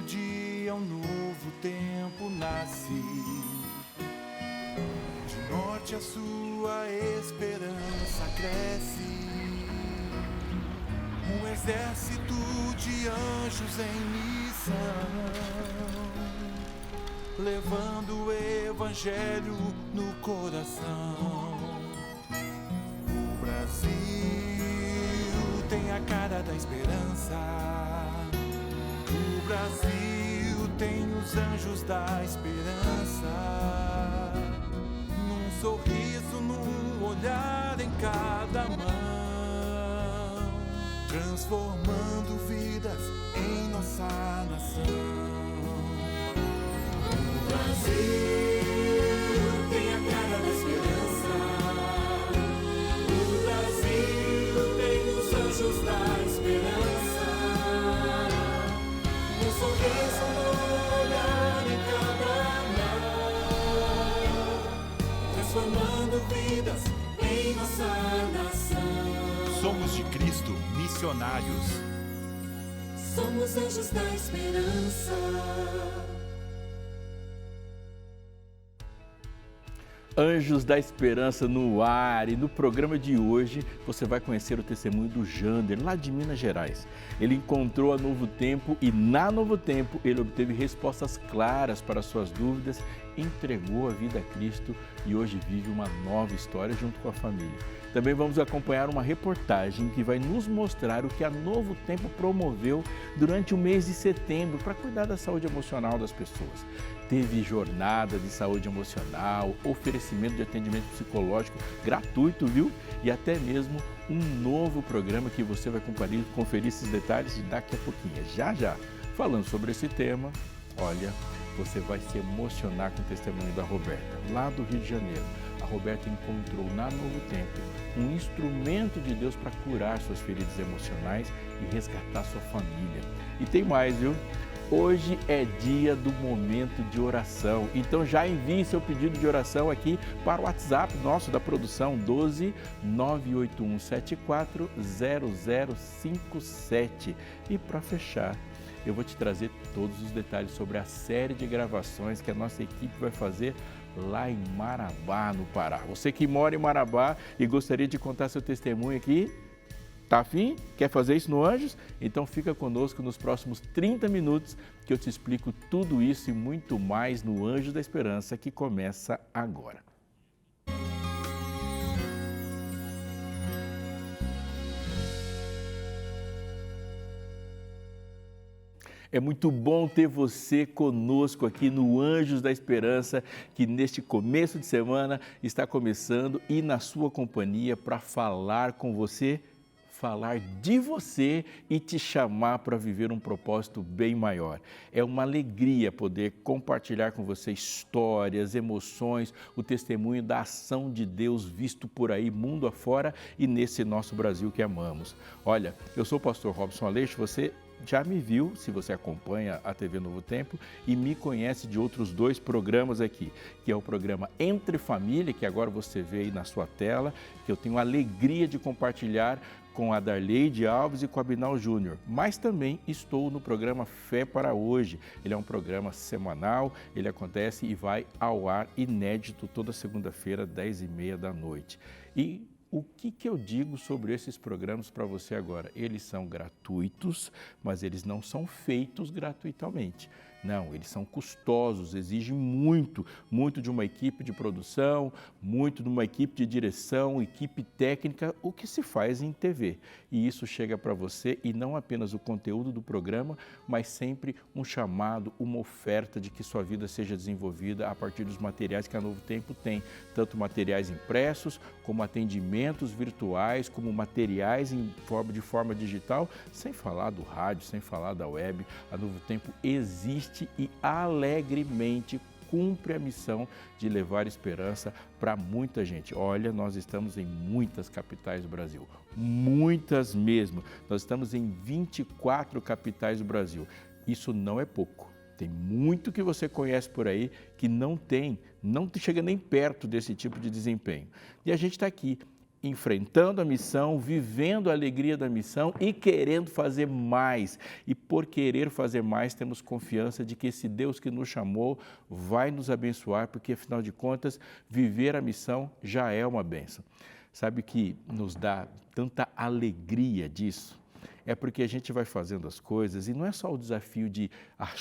dia um novo tempo nasce. De norte a sul a esperança cresce. Um exército de anjos em missão, levando o evangelho no coração. O Brasil tem a cara da esperança. O Brasil tem os anjos da esperança. Num sorriso, num olhar, em cada mão, transformando vidas em nossa nação. O Brasil tem a cara da esperança. O Brasil tem os anjos da esperança. Um sorriso no olhar, em cada mão, transformando vidas em nossa nação. Somos de Cristo, missionários. Somos anjos da esperança. Anjos da Esperança no ar, e no programa de hoje você vai conhecer o testemunho do Jander, lá de Minas Gerais. Ele encontrou a Novo Tempo e na Novo Tempo ele obteve respostas claras para suas dúvidas, entregou a vida a Cristo e hoje vive uma nova história junto com a família. Também vamos acompanhar uma reportagem que vai nos mostrar o que a Novo Tempo promoveu durante o mês de setembro para cuidar da saúde emocional das pessoas. Teve jornada de saúde emocional, oferecimento de atendimento psicológico gratuito, viu? E até mesmo um novo programa que você vai conferir esses detalhes daqui a pouquinho. Já. Falando sobre esse tema, olha, você vai se emocionar com o testemunho da Roberta, lá do Rio de Janeiro. A Roberta encontrou na Novo Tempo um instrumento de Deus para curar suas feridas emocionais e resgatar sua família. E tem mais, viu? Hoje é dia do momento de oração, então já envie seu pedido de oração aqui para o WhatsApp nosso da produção 12 981 74 0057. E para fechar, eu vou te trazer todos os detalhes sobre a série de gravações que a nossa equipe vai fazer lá em Marabá, no Pará. Você que mora em Marabá e gostaria de contar seu testemunho aqui, tá afim? Quer fazer isso no Anjos? Então fica conosco nos próximos 30 minutos que eu te explico tudo isso e muito mais no Anjos da Esperança, que começa agora. É muito bom ter você conosco aqui no Anjos da Esperança, que neste começo de semana está começando e na sua companhia para falar com você, falar de você e te chamar para viver um propósito bem maior. É uma alegria poder compartilhar com você histórias, emoções, o testemunho da ação de Deus visto por aí, mundo afora e nesse nosso Brasil que amamos. Olha, eu sou o pastor Robson Aleixo, você já me viu, se você acompanha a TV Novo Tempo, e me conhece de outros dois programas aqui, que é o programa Entre Família, que agora você vê aí na sua tela, que eu tenho a alegria de compartilhar com a Darleide Alves e com a Binal Júnior. Mas também estou no programa Fé para Hoje. Ele é um programa semanal, ele acontece e vai ao ar inédito toda segunda-feira, 10h30 da noite. E o que eu digo sobre esses programas para você agora? Eles são gratuitos, mas eles não são feitos gratuitamente. Não, eles são custosos, exigem muito de uma equipe de produção, muito de uma equipe de direção, equipe técnica, o que se faz em TV. E isso chega para você e não apenas o conteúdo do programa, mas sempre um chamado, uma oferta de que sua vida seja desenvolvida a partir dos materiais que a Novo Tempo tem, tanto materiais impressos, como atendimentos virtuais, como materiais de forma digital, sem falar do rádio, sem falar da web. A Novo Tempo existe e alegremente cumpre a missão de levar esperança para muita gente. Olha, nós estamos em muitas capitais do Brasil, muitas mesmo. Nós estamos em 24 capitais do Brasil. Isso não é pouco. Tem muito que você conhece por aí que não chega nem perto desse tipo de desempenho. E a gente está aqui enfrentando a missão, vivendo a alegria da missão e querendo fazer mais. E por querer fazer mais, temos confiança de que esse Deus que nos chamou vai nos abençoar, porque afinal de contas, viver a missão já é uma bênção. Sabe o que nos dá tanta alegria disso? É porque a gente vai fazendo as coisas e não é só o desafio de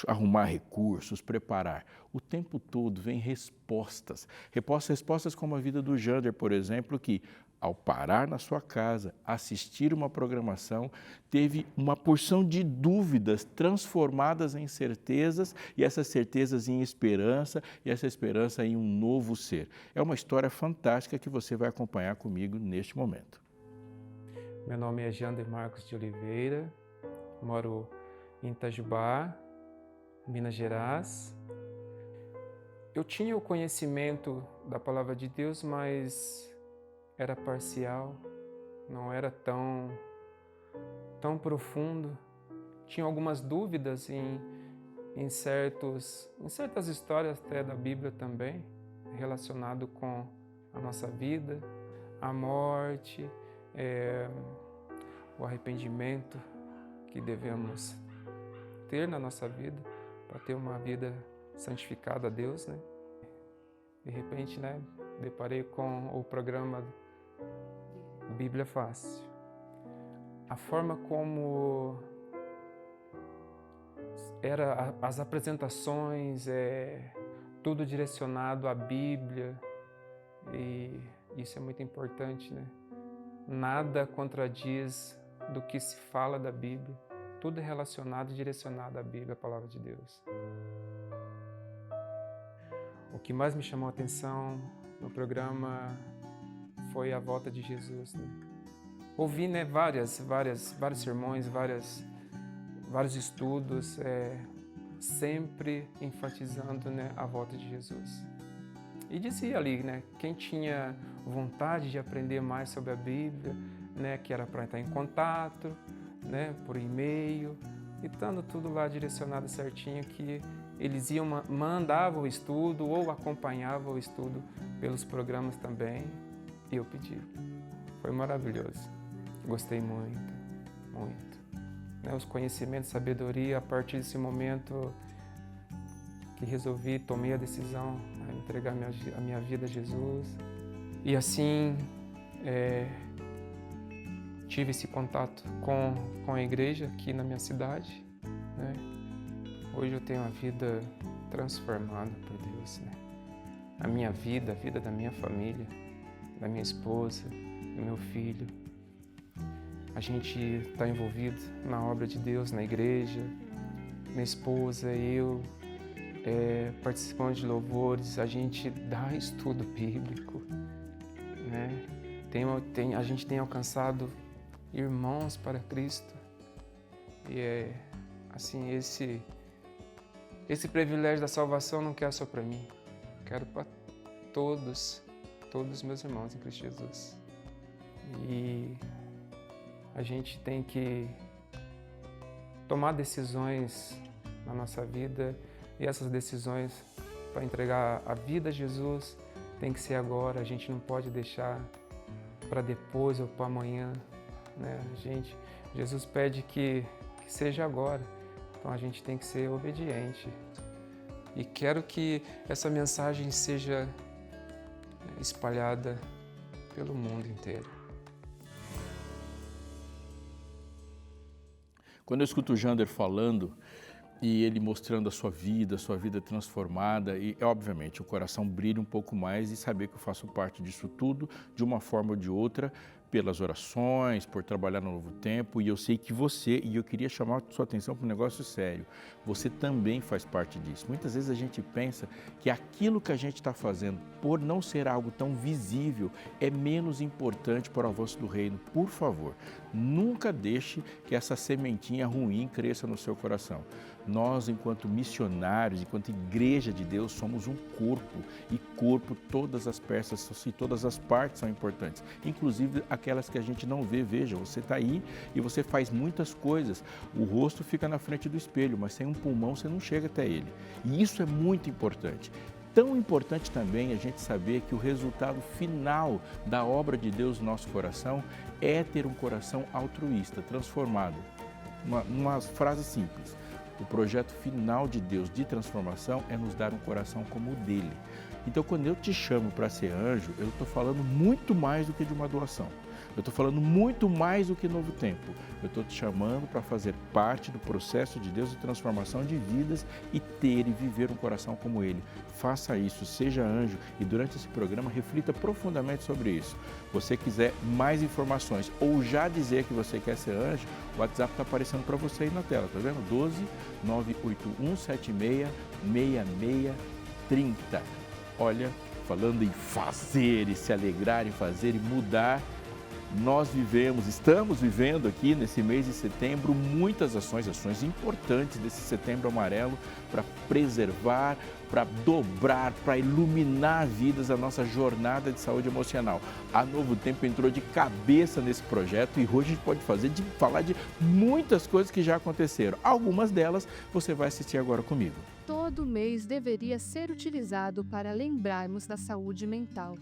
arrumar recursos, preparar. O tempo todo vem respostas. Respostas como a vida do Jander, por exemplo, que ao parar na sua casa, assistir uma programação, teve uma porção de dúvidas transformadas em certezas e essas certezas em esperança e essa esperança em um novo ser. É uma história fantástica que você vai acompanhar comigo neste momento. Meu nome é Jander Marcos de Oliveira, moro em Itajubá, Minas Gerais. Eu tinha o conhecimento da Palavra de Deus, mas era parcial, não era tão profundo. Tinha algumas dúvidas em certas histórias até da Bíblia também, relacionado com a nossa vida, a morte, o arrependimento que devemos ter na nossa vida para ter uma vida santificada a Deus, né? De repente, né, deparei com o programa Bíblia Fácil. A forma como era as apresentações, tudo direcionado à Bíblia, e isso é muito importante, né? Nada contradiz do que se fala da Bíblia, tudo é relacionado e direcionado à Bíblia, a Palavra de Deus. O que mais me chamou a atenção no programa foi a volta de Jesus, né? Ouvi, né, vários sermões, vários estudos, sempre enfatizando, né, a volta de Jesus. E dizia ali, né, quem tinha vontade de aprender mais sobre a Bíblia, né, que era para entrar em contato, né, por e-mail, e estando tudo lá direcionado certinho, que eles mandavam o estudo ou acompanhavam o estudo pelos programas também, e eu pedi. Foi maravilhoso. Gostei muito, muito. Né, os conhecimentos, sabedoria, a partir desse momento que resolvi, tomei a decisão de entregar a minha vida a Jesus. E assim, tive esse contato com a igreja aqui na minha cidade, né? Hoje eu tenho uma vida transformada por Deus, né? A minha vida, a vida da minha família, da minha esposa, do meu filho. A gente está envolvido na obra de Deus, na igreja. Minha esposa, eu, participando de louvores, a gente dá estudo bíblico, né? A gente tem alcançado irmãos para Cristo. E assim, esse privilégio da salvação não quero só para mim, quero para todos os meus irmãos em Cristo Jesus. E a gente tem que tomar decisões na nossa vida, e essas decisões para entregar a vida a Jesus tem que ser agora. A gente não pode deixar para depois ou para amanhã, né? Jesus pede que seja agora, então a gente tem que ser obediente. E quero que essa mensagem seja espalhada pelo mundo inteiro. Quando eu escuto o Jander falando e ele mostrando a sua vida transformada, e obviamente o coração brilha um pouco mais e saber que eu faço parte disso tudo, de uma forma ou de outra, pelas orações, por trabalhar no Novo Tempo, e eu sei que você, e eu queria chamar a sua atenção para um negócio sério, você também faz parte disso. Muitas vezes a gente pensa que aquilo que a gente está fazendo, por não ser algo tão visível, é menos importante para o avanço do reino. Por favor, nunca deixe que essa sementinha ruim cresça no seu coração. Nós, enquanto missionários, enquanto igreja de Deus, somos um corpo, e corpo, todas as peças e todas as partes são importantes, inclusive aquelas que a gente não vê. Veja, você está aí e você faz muitas coisas, o rosto fica na frente do espelho, mas sem um pulmão você não chega até ele, e isso é muito importante. tão importante também a gente saber que o resultado final da obra de Deus no nosso coração é ter um coração altruísta, transformado. Uma frase simples. O projeto final de Deus de transformação é nos dar um coração como o dele. Então, quando eu te chamo para ser anjo, eu estou falando muito mais do que de uma doação. Eu estou falando muito mais do que Novo Tempo. Eu estou te chamando para fazer parte do processo de Deus de transformação de vidas e ter e viver um coração como ele. Faça isso, seja anjo e durante esse programa reflita profundamente sobre isso. Você quiser mais informações ou já dizer que você quer ser anjo, o WhatsApp está aparecendo para você aí na tela, tá vendo? 12 981 76 6630. Olha, falando em fazer e se alegrar em fazer e mudar, estamos vivendo aqui nesse mês de setembro muitas ações importantes desse setembro amarelo para preservar, para dobrar, para iluminar vidas a nossa jornada de saúde emocional. A Novo Tempo entrou de cabeça nesse projeto e hoje a gente pode falar de muitas coisas que já aconteceram. Algumas delas você vai assistir agora comigo. Todo mês deveria ser utilizado para lembrarmos da saúde mental.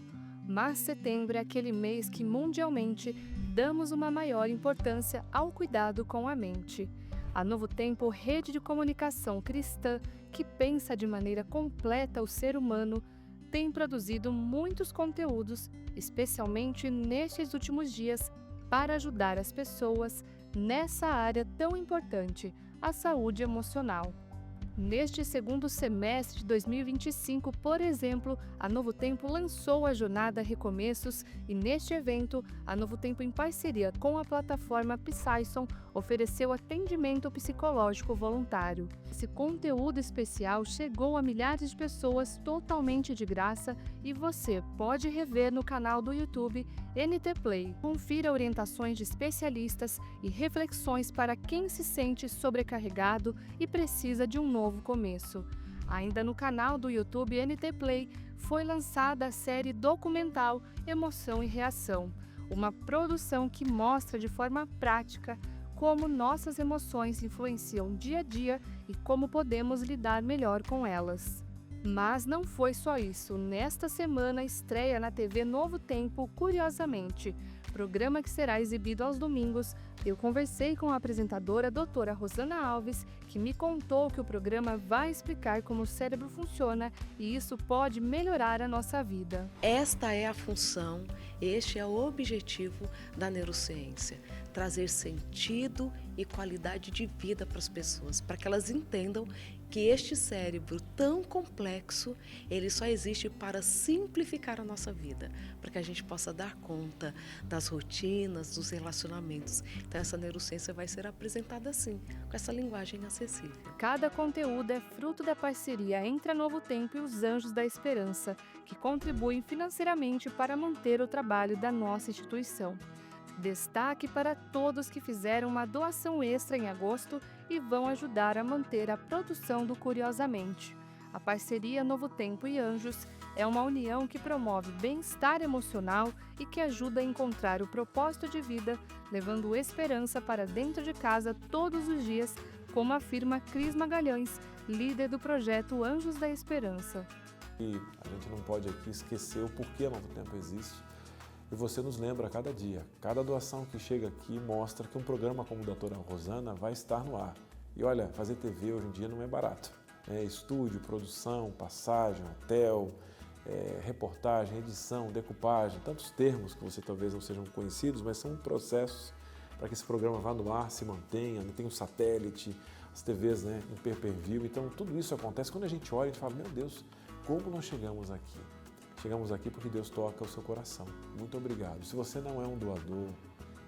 Mas setembro é aquele mês que mundialmente damos uma maior importância ao cuidado com a mente. A Novo Tempo, rede de comunicação cristã que pensa de maneira completa o ser humano, tem produzido muitos conteúdos, especialmente nestes últimos dias, para ajudar as pessoas nessa área tão importante, a saúde emocional. Neste segundo semestre de 2025, por exemplo, a Novo Tempo lançou a jornada Recomeços e neste evento, a Novo Tempo, em parceria com a plataforma Psyson, ofereceu atendimento psicológico voluntário. Esse conteúdo especial chegou a milhares de pessoas totalmente de graça e você pode rever no canal do YouTube NT Play. Confira orientações de especialistas e reflexões para quem se sente sobrecarregado e precisa de um novo começo. Ainda no canal do YouTube NT Play foi lançada a série documental Emoção e Reação, uma produção que mostra de forma prática como nossas emoções influenciam dia a dia e como podemos lidar melhor com elas. Mas não foi só isso. Nesta semana estreia na TV Novo Tempo, Curiosamente, programa que será exibido aos domingos. Eu conversei com a apresentadora doutora Rosana Alves, que me contou que o programa vai explicar como o cérebro funciona e isso pode melhorar a nossa vida. Esta é a função, este é o objetivo da neurociência, trazer sentido e qualidade de vida para as pessoas, para que elas entendam que este cérebro tão complexo, ele só existe para simplificar a nossa vida, para que a gente possa dar conta das rotinas, dos relacionamentos. Então essa neurociência vai ser apresentada assim, com essa linguagem acessível. Cada conteúdo é fruto da parceria entre a Novo Tempo e os Anjos da Esperança, que contribuem financeiramente para manter o trabalho da nossa instituição. Destaque para todos que fizeram uma doação extra em agosto e vão ajudar a manter a produção do Curiosamente. A parceria Novo Tempo e Anjos é uma união que promove bem-estar emocional e que ajuda a encontrar o propósito de vida, levando esperança para dentro de casa todos os dias, como afirma Cris Magalhães, líder do projeto Anjos da Esperança. E a gente não pode aqui esquecer o porquê a Novo Tempo existe. E você nos lembra a cada dia. Cada doação que chega aqui mostra que um programa como o da doutora Rosana vai estar no ar. E olha, fazer TV hoje em dia não é barato. Estúdio, produção, passagem, hotel, reportagem, edição, decupagem, tantos termos que você talvez não sejam conhecidos, mas são processos para que esse programa vá no ar, se mantenha, tem um satélite, as TVs em pay-per-view. Então tudo isso acontece quando a gente olha e fala, meu Deus, como nós chegamos aqui? Chegamos aqui porque Deus toca o seu coração. Muito obrigado. Se você não é um doador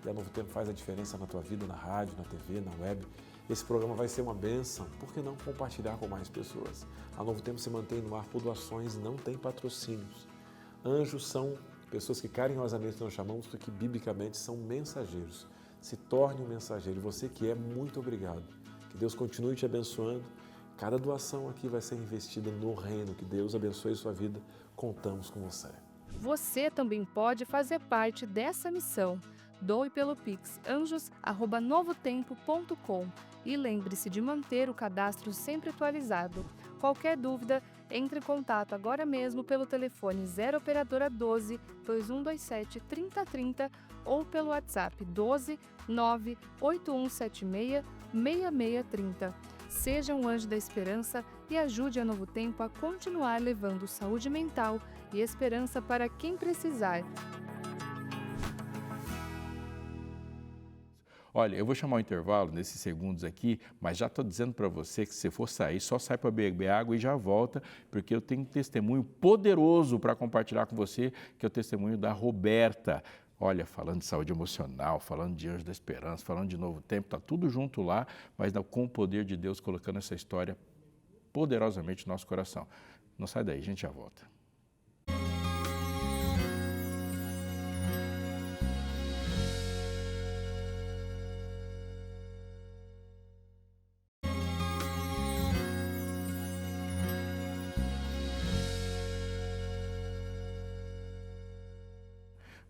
e a Novo Tempo faz a diferença na tua vida, na rádio, na TV, na web, esse programa vai ser uma bênção. Por que não compartilhar com mais pessoas? A Novo Tempo se mantém no ar por doações, não tem patrocínios. Anjos são pessoas que carinhosamente nós chamamos porque biblicamente são mensageiros. Se torne um mensageiro. E você que é, muito obrigado. Que Deus continue te abençoando. Cada doação aqui vai ser investida no reino. Que Deus abençoe sua vida. Contamos com você. Você também pode fazer parte dessa missão. Doe pelo Pix anjos@novotempo.com e lembre-se de manter o cadastro sempre atualizado. Qualquer dúvida Entre em contato agora mesmo pelo telefone 0 operadora 12 2127 3030 ou pelo WhatsApp 12 98176 6630. Seja um anjo da esperança e ajude a Novo Tempo a continuar levando saúde mental e esperança para quem precisar. Olha, eu vou chamar o intervalo nesses segundos aqui, mas já estou dizendo para você que se você for sair, só sai para beber água e já volta, porque eu tenho um testemunho poderoso para compartilhar com você, que é o testemunho da Roberta. Olha, falando de saúde emocional, falando de Anjo da Esperança, falando de Novo Tempo, está tudo junto lá, mas com o poder de Deus colocando essa história poderosamente no nosso coração. Não sai daí, a gente já volta.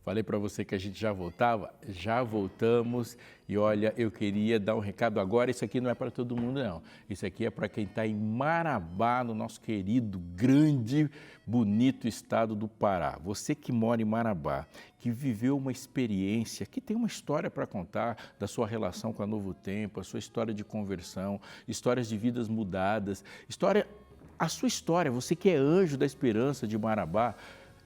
Falei para você que a gente já voltava, já voltamos e olha, eu queria dar um recado agora, isso aqui não é para todo mundo não, isso aqui é para quem está em Marabá, no nosso querido, grande, bonito estado do Pará. Você que mora em Marabá, que viveu uma experiência, que tem uma história para contar da sua relação com a Novo Tempo, a sua história de conversão, histórias de vidas mudadas, a sua história, você que é Anjo da Esperança de Marabá,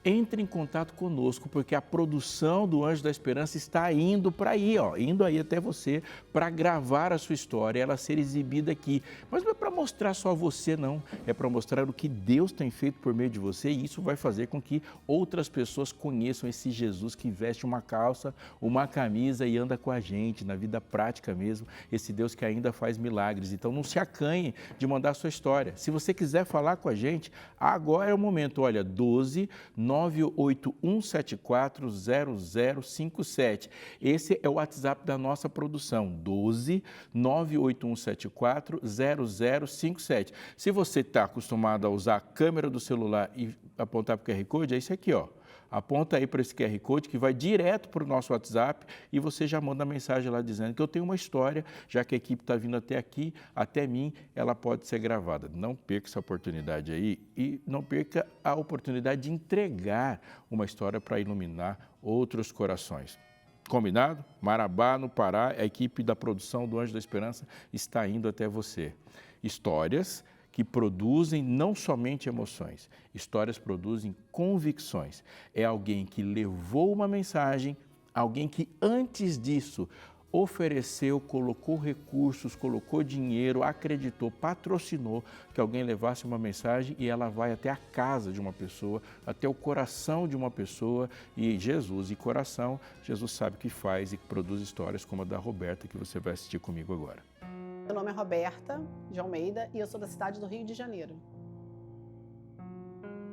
entre em contato conosco, porque a produção do Anjo da Esperança está indo para aí, indo aí até você para gravar a sua história, ela ser exibida aqui. Mas não é para mostrar só você, não. É para mostrar o que Deus tem feito por meio de você e isso vai fazer com que outras pessoas conheçam esse Jesus que veste uma calça, uma camisa e anda com a gente, na vida prática mesmo, esse Deus que ainda faz milagres. Então não se acanhe de mandar a sua história. Se você quiser falar com a gente, agora é o momento. Olha, 12 981740057. Esse é o WhatsApp da nossa produção, 12 981740057. Se você está acostumado a usar a câmera do celular e apontar para o QR Code, é esse aqui, Aponta aí para esse QR Code que vai direto para o nosso WhatsApp e você já manda mensagem lá dizendo que eu tenho uma história, já que a equipe está vindo até aqui, até mim, ela pode ser gravada. Não perca essa oportunidade aí e não perca a oportunidade de entregar uma história para iluminar outros corações. Combinado? Marabá, no Pará, a equipe da produção do Anjo da Esperança está indo até você. Histórias que produzem não somente emoções, histórias produzem convicções. É alguém que levou uma mensagem, alguém que antes disso ofereceu, colocou recursos, colocou dinheiro, acreditou, patrocinou que alguém levasse uma mensagem e ela vai até a casa de uma pessoa, até o coração de uma pessoa e Jesus e coração, Jesus sabe o que faz e produz histórias como a da Roberta que você vai assistir comigo agora. Meu nome é Roberta de Almeida e eu sou da cidade do Rio de Janeiro.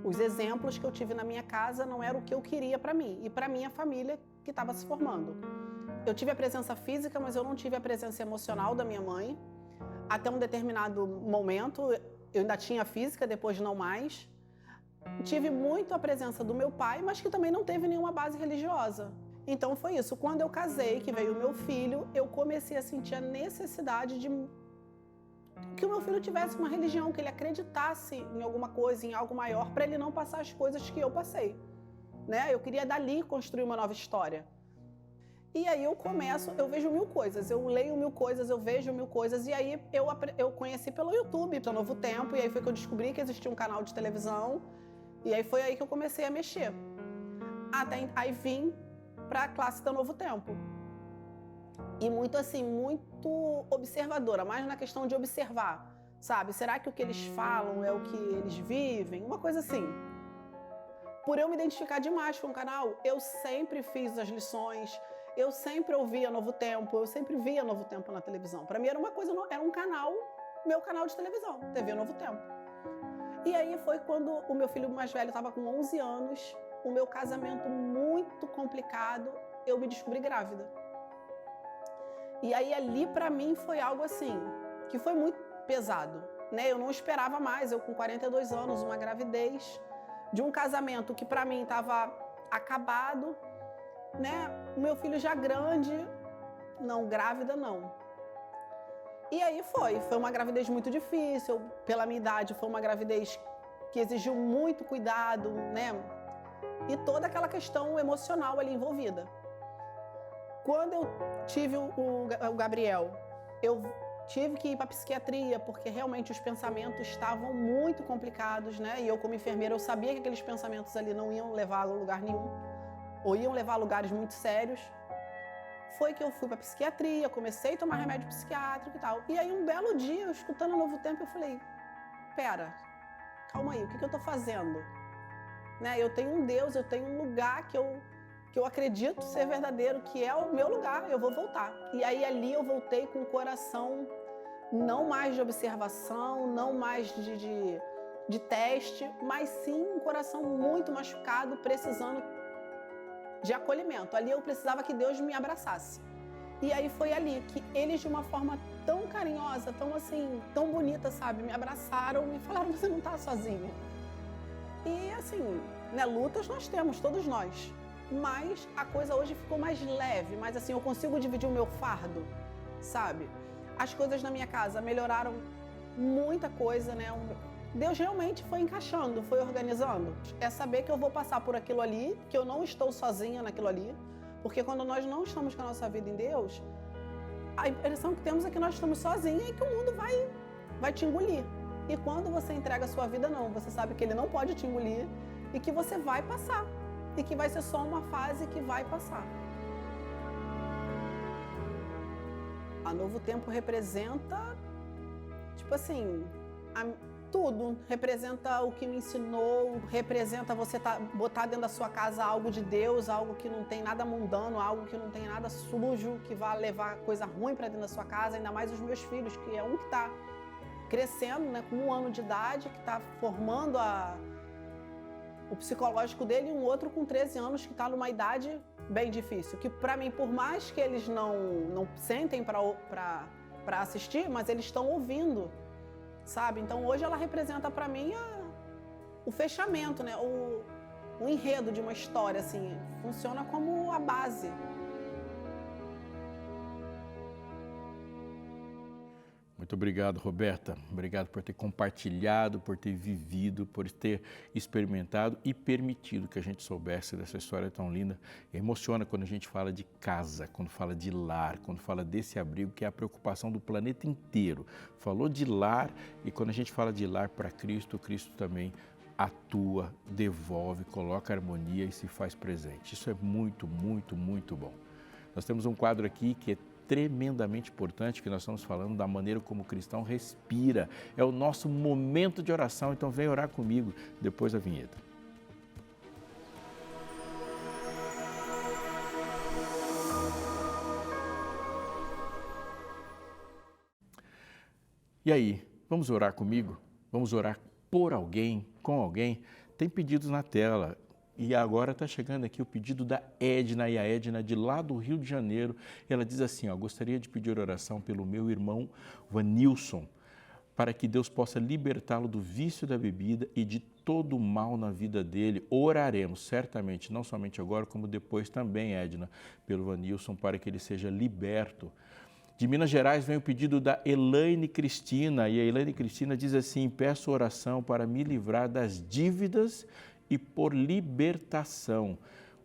Os exemplos que eu tive na minha casa não eram o que eu queria para mim e para minha família que estava se formando. Eu tive a presença física, mas eu não tive a presença emocional da minha mãe. Até um determinado momento, eu ainda tinha física, depois não mais. Tive muito a presença do meu pai, mas que também não teve nenhuma base religiosa. Então foi isso, quando eu casei, que veio o meu filho, eu comecei a sentir a necessidade de que o meu filho tivesse uma religião, que ele acreditasse em alguma coisa, em algo maior, para ele não passar as coisas que eu passei. Eu queria dali construir uma nova história. E aí eu vejo mil coisas, eu leio mil coisas, eu vejo mil coisas, e aí eu conheci pelo YouTube, pelo Novo Tempo, e aí foi que eu descobri que existia um canal de televisão, e aí foi aí que eu comecei a mexer. Aí vim para a classe do Novo Tempo. E muito observadora, mais na questão de observar, sabe? Será que o que eles falam é o que eles vivem? Uma coisa assim. Por eu me identificar demais com o canal, eu sempre fiz as lições, eu sempre ouvia Novo Tempo, eu sempre via Novo Tempo na televisão. Para mim era uma coisa, era um canal, meu canal de televisão, TV Novo Tempo. E aí foi quando o meu filho mais velho estava com 11 anos, o meu casamento muito complicado, eu me descobri grávida. E aí ali para mim foi algo assim, que foi muito pesado, Eu não esperava mais, eu com 42 anos, uma gravidez, de um casamento que para mim estava acabado, O meu filho já grande, não, grávida não. E aí foi uma gravidez muito difícil, pela minha idade foi uma gravidez que exigiu muito cuidado, né? E toda aquela questão emocional ali envolvida. Quando eu tive o Gabriel, eu tive que ir para a psiquiatria, porque realmente os pensamentos estavam muito complicados, né? E eu, como enfermeira, eu sabia que aqueles pensamentos ali não iam levar a lugar nenhum, ou iam levar a lugares muito sérios. Foi que eu fui para a psiquiatria, comecei a tomar remédio psiquiátrico e tal. E aí, um belo dia, eu escutando o Novo Tempo, eu falei, pera, calma aí, o que eu estou fazendo? Né? Eu tenho um Deus, eu tenho um lugar que eu acredito ser verdadeiro, que é o meu lugar, eu vou voltar. E aí, ali, eu voltei com o coração não mais de observação, não mais de teste, mas sim um coração muito machucado, precisando de acolhimento. Ali eu precisava que Deus me abraçasse. E aí foi ali que eles, de uma forma tão carinhosa, tão assim, tão bonita, sabe, me abraçaram, me falaram, você não está sozinha. E assim, né, lutas nós temos, todos nós. Mas a coisa hoje ficou mais leve, mas assim, eu consigo dividir o meu fardo, sabe? As coisas na minha casa melhoraram muita coisa, né? Deus realmente foi encaixando, foi organizando. É saber que eu vou passar por aquilo ali, que eu não estou sozinha naquilo ali, porque quando nós não estamos com a nossa vida em Deus, a impressão que temos é que nós estamos sozinhos e que o mundo vai te engolir. E quando você entrega a sua vida, não, você sabe que ele não pode te engolir e que você vai passar. E que vai ser só uma fase que vai passar. A Novo Tempo representa, tipo assim, tudo. Representa o que me ensinou, representa você botar dentro da sua casa algo de Deus, algo que não tem nada mundano, algo que não tem nada sujo, que vai levar coisa ruim para dentro da sua casa, ainda mais os meus filhos, que é um que está crescendo, né, com 1 ano de idade, que está formando o psicológico dele, e um outro com 13 anos que está numa idade bem difícil. Que para mim, por mais que eles não sentem para assistir, mas eles estão ouvindo, sabe? Então hoje ela representa para mim o fechamento, né? O enredo de uma história, assim, funciona como a base. Muito obrigado, Roberta. Obrigado por ter compartilhado, por ter vivido, por ter experimentado e permitido que a gente soubesse dessa história tão linda. Emociona quando a gente fala de casa, quando fala de lar, quando fala desse abrigo que é a preocupação do planeta inteiro. Falou de lar e quando a gente fala de lar para Cristo, Cristo também atua, devolve, coloca harmonia e se faz presente. Isso é muito, muito, muito bom. Nós temos um quadro aqui que é tremendamente importante, que nós estamos falando da maneira como o cristão respira. É o nosso momento de oração, então vem orar comigo depois da vinheta. E aí, vamos orar comigo? Vamos orar por alguém, com alguém? Tem pedidos na tela. E agora está chegando aqui o pedido da Edna, e a Edna de lá do Rio de Janeiro. Ela diz assim, gostaria de pedir oração pelo meu irmão Vanilson, para que Deus possa libertá-lo do vício da bebida e de todo o mal na vida dele. Oraremos certamente, não somente agora, como depois também, Edna, pelo Vanilson, para que ele seja liberto. De Minas Gerais vem o pedido da Elaine Cristina, e a Elaine Cristina diz assim, peço oração para me livrar das dívidas e por libertação,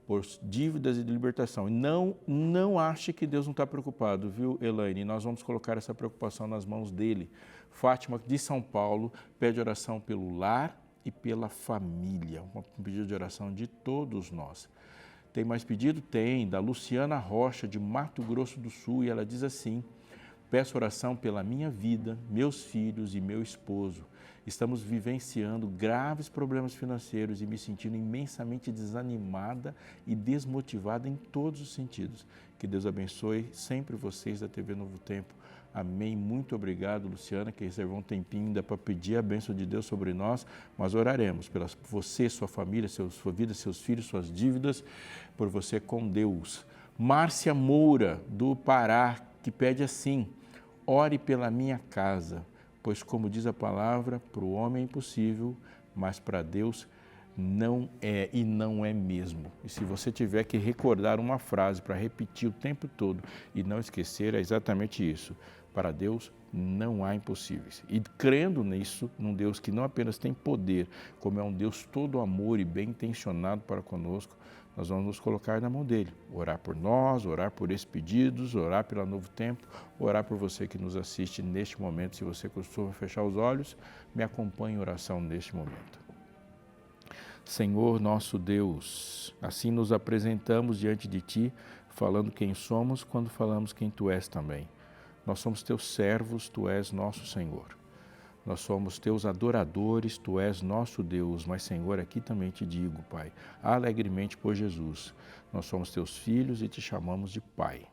por dívidas e de libertação. Não ache que Deus não está preocupado, viu, Elaine? Nós vamos colocar essa preocupação nas mãos dele. Fátima, de São Paulo, pede oração pelo lar e pela família. Um pedido de oração de todos nós. Tem mais pedido? Tem, da Luciana Rocha, de Mato Grosso do Sul, e ela diz assim, peço oração pela minha vida, meus filhos e meu esposo. Estamos vivenciando graves problemas financeiros e me sentindo imensamente desanimada e desmotivada em todos os sentidos. Que Deus abençoe sempre vocês da TV Novo Tempo. Amém. Muito obrigado, Luciana, que reservou um tempinho ainda para pedir a bênção de Deus sobre nós, mas oraremos por você, sua família, sua vida, seus filhos, suas dívidas, por você com Deus. Márcia Moura, do Pará, que pede assim, ore pela minha casa, pois como diz a palavra, para o homem é impossível, mas para Deus não é e não é mesmo. E se você tiver que recordar uma frase para repetir o tempo todo e não esquecer, é exatamente isso. Para Deus não há impossíveis. E crendo nisso, num Deus que não apenas tem poder, como é um Deus todo amor e bem intencionado para conosco, nós vamos nos colocar na mão dele. Orar por nós, orar por esses pedidos, orar pela Novo Tempo, orar por você que nos assiste neste momento. Se você costuma fechar os olhos, me acompanhe em oração neste momento. Senhor nosso Deus, assim nos apresentamos diante de Ti, falando quem somos quando falamos quem Tu és também. Nós somos Teus servos, Tu és nosso Senhor. Nós somos Teus adoradores, Tu és nosso Deus. Mas, Senhor, aqui também te digo, Pai, alegremente por Jesus, nós somos Teus filhos e Te chamamos de Pai.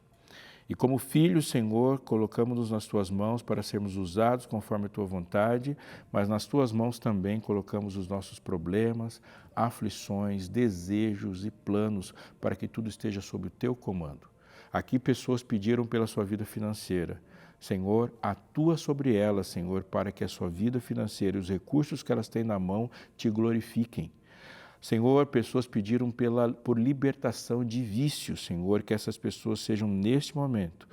E como filhos, Senhor, colocamos-nos nas Tuas mãos para sermos usados conforme a Tua vontade, mas nas Tuas mãos também colocamos os nossos problemas, aflições, desejos e planos para que tudo esteja sob o Teu comando. Aqui pessoas pediram pela sua vida financeira. Senhor, atua sobre elas, Senhor, para que a sua vida financeira e os recursos que elas têm na mão te glorifiquem. Senhor, pessoas pediram por libertação de vícios, Senhor, que essas pessoas sejam neste momento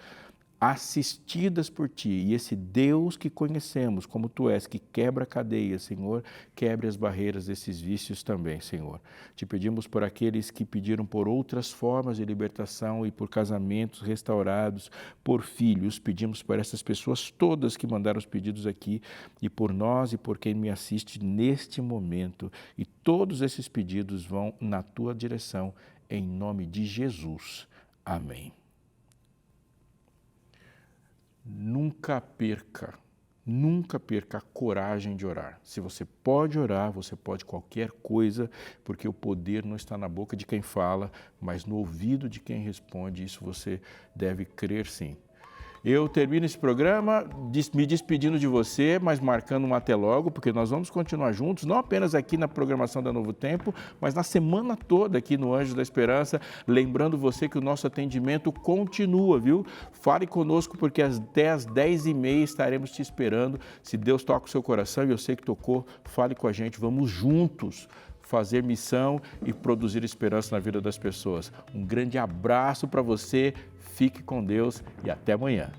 assistidas por Ti, e esse Deus que conhecemos, como Tu és, que quebra cadeias, Senhor, quebre as barreiras desses vícios também, Senhor. Te pedimos por aqueles que pediram por outras formas de libertação e por casamentos restaurados, por filhos, pedimos por essas pessoas todas que mandaram os pedidos aqui, e por nós e por quem me assiste neste momento, e todos esses pedidos vão na Tua direção, em nome de Jesus. Amém. Nunca perca a coragem de orar. Se você pode orar, você pode qualquer coisa, porque o poder não está na boca de quem fala, mas no ouvido de quem responde. Isso você deve crer sim. Eu termino esse programa me despedindo de você, mas marcando um até logo, porque nós vamos continuar juntos, não apenas aqui na programação da Novo Tempo, mas na semana toda aqui no Anjos da Esperança, lembrando você que o nosso atendimento continua, viu? Fale conosco, porque até às 10h30 estaremos te esperando. Se Deus toca o seu coração, e eu sei que tocou, fale com a gente, vamos juntos fazer missão e produzir esperança na vida das pessoas. Um grande abraço para você, fique com Deus e até amanhã.